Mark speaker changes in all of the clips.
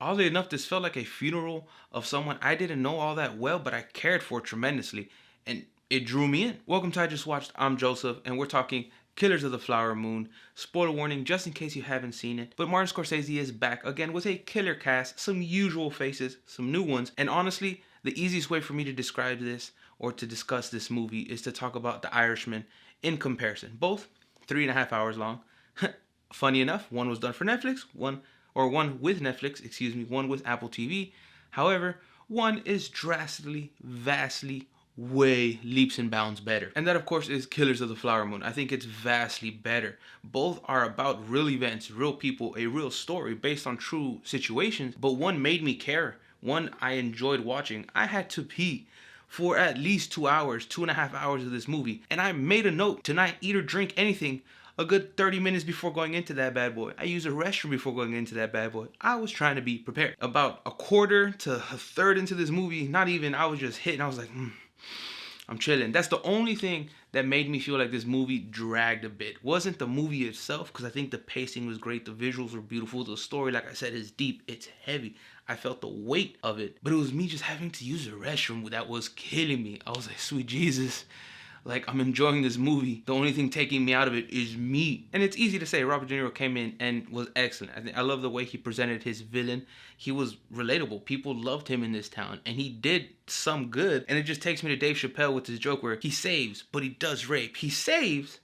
Speaker 1: Oddly enough, this felt like a funeral of someone I didn't know all that well, but I cared for tremendously, and it drew me in. Welcome to I Just Watched. I'm Joseph, and we're talking Killers of the Flower Moon. Spoiler warning, just in case you haven't seen it. But Martin Scorsese is back again with a killer cast, some usual faces, some new ones, and honestly, the easiest way for me to describe this or to discuss this movie is to talk about The Irishman in comparison. Both 3.5 hours long. Funny enough, one was done for Netflix, one with Netflix, excuse me, one with Apple TV. However, one is drastically, vastly, way leaps and bounds better. And that, of course, is Killers of the Flower Moon. I think it's vastly better. Both are about real events, real people, a real story based on true situations, but one made me care. One I enjoyed watching. I had to pee for at least 2 hours, 2.5 hours of this movie. And I made a note to not eat or drink anything a good 30 minutes before going into that bad boy. I used a restroom before going into that bad boy. I was trying to be prepared. About a quarter to a third into this movie, not even, I was just hitting. I was like, I'm chilling. That's the only thing that made me feel like this movie dragged a bit. Wasn't the movie itself, because I think the pacing was great, the visuals were beautiful, the story, like I said, is deep, it's heavy. I felt the weight of it, but it was me just having to use the restroom that was killing me. I was like, sweet Jesus. Like, I'm enjoying this movie. The only thing taking me out of it is me. And it's easy to say. Robert De Niro came in and was excellent. I love the way he presented his villain. He was relatable. People loved him in this town. And he did some good. And it just takes me to Dave Chappelle with his joke where he saves, but he does rape. He saves,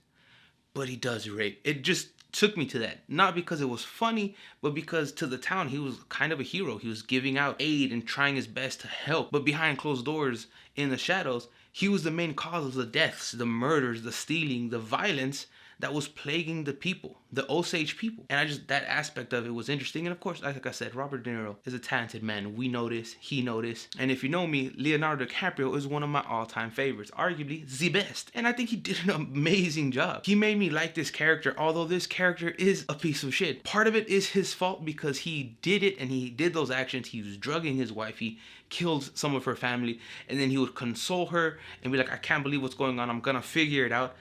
Speaker 1: but he does rape. It just took me to that. Not because it was funny, but because to the town, he was kind of a hero. He was giving out aid and trying his best to help. But behind closed doors, in the shadows, he was the main cause of the deaths, the murders, the stealing, the violence that was plaguing the people, the Osage people. And that aspect of it was interesting. And of course, like I said, Robert De Niro is a talented man. We know this, he know this. And if you know me, Leonardo DiCaprio is one of my all-time favorites, arguably the best. And I think he did an amazing job. He made me like this character, although this character is a piece of shit. Part of it is his fault because he did it and he did those actions. He was drugging his wife. He killed some of her family. And then he would console her and be like, I can't believe what's going on. I'm gonna figure it out.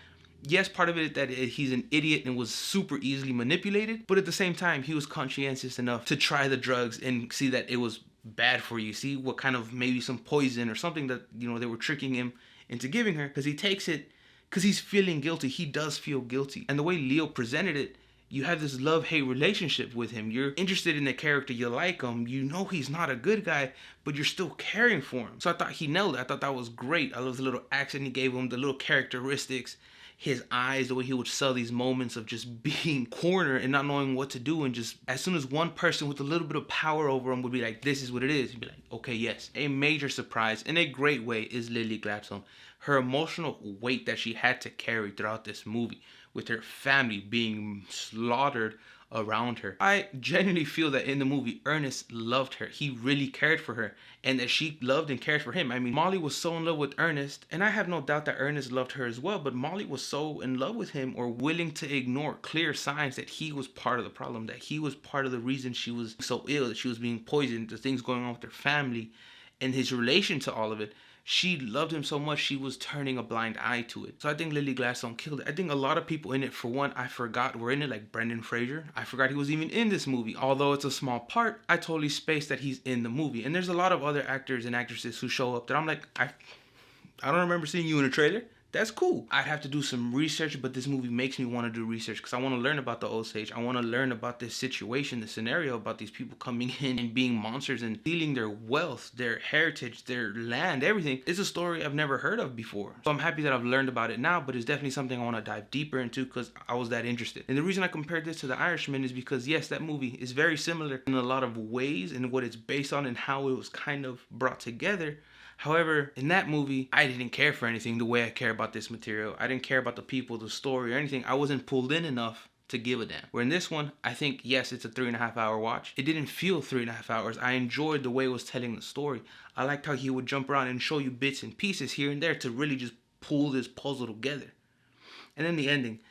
Speaker 1: Yes, part of it is that he's an idiot and was super easily manipulated, but at the same time, he was conscientious enough to try the drugs and see that it was bad for you. See what kind of, maybe some poison or something that, they were tricking him into giving her, because he takes it because he's feeling guilty. He does feel guilty. And the way Leo presented it, you have this love-hate relationship with him. You're interested in the character. You like him. You know he's not a good guy, but you're still caring for him. So I thought he nailed it. I thought that was great. I love the little accent he gave him, the little characteristics, his eyes, the way he would sell these moments of just being cornered and not knowing what to do, and just as soon as one person with a little bit of power over him would be like, this is what it is, he'd be like, okay, yes. A major surprise in a great way is Lily Gladstone. Her emotional weight that she had to carry throughout this movie, with her family being slaughtered around her. I genuinely feel that in the movie, Ernest loved her. He really cared for her, and that she loved and cared for him. I mean, Molly was so in love with Ernest, and I have no doubt that Ernest loved her as well, but Molly was so in love with him, or willing to ignore clear signs that he was part of the problem, that he was part of the reason she was so ill, that she was being poisoned, the things going on with her family, and his relation to all of it. She loved him so much she was turning a blind eye to it. So I think Lily Gladstone killed it. I think a lot of people in it, for one, I forgot were in it, like Brendan Fraser. I forgot he was even in this movie. Although it's a small part, I totally spaced that he's in the movie. And there's a lot of other actors and actresses who show up that I'm like, I don't remember seeing you in a trailer. That's cool. I'd have to do some research, but this movie makes me want to do research because I want to learn about the Osage. I want to learn about this situation, the scenario, about these people coming in and being monsters and stealing their wealth, their heritage, their land, everything. It's a story I've never heard of before. So I'm happy that I've learned about it now, but it's definitely something I want to dive deeper into because I was that interested. And the reason I compared this to The Irishman is because, yes, that movie is very similar in a lot of ways in what it's based on and how it was kind of brought together. However, in that movie, I didn't care for anything the way I care about this material. I didn't care about the people, the story, or anything. I wasn't pulled in enough to give a damn. Where in this one, I think, yes, it's a 3.5 hour watch. It didn't feel 3.5 hours. I enjoyed the way it was telling the story. I liked how he would jump around and show you bits and pieces here and there to really just pull this puzzle together. And then the ending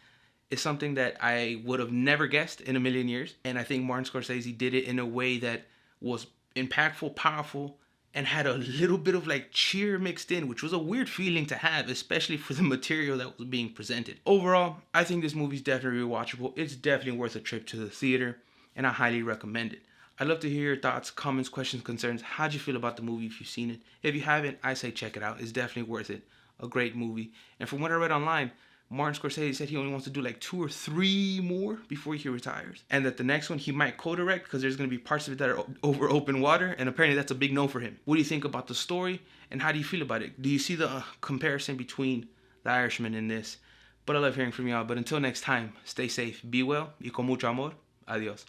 Speaker 1: is something that I would have never guessed in a million years. And I think Martin Scorsese did it in a way that was impactful, powerful, and had a little bit of like cheer mixed in, which was a weird feeling to have, especially for the material that was being presented. Overall, I think this movie's definitely rewatchable. It's definitely worth a trip to the theater, and I highly recommend it. I'd love to hear your thoughts, comments, questions, concerns. How'd you feel about the movie if you've seen it? If you haven't, I say check it out. It's definitely worth it. A great movie. And from what I read online, Martin Scorsese said he only wants to do like 2 or 3 more before he retires. And that the next one he might co-direct because there's going to be parts of it that are over open water. And apparently that's a big no for him. What do you think about the story? And how do you feel about it? Do you see the comparison between The Irishman and this? But I love hearing from y'all. But until next time, stay safe, be well, y con mucho amor. Adios.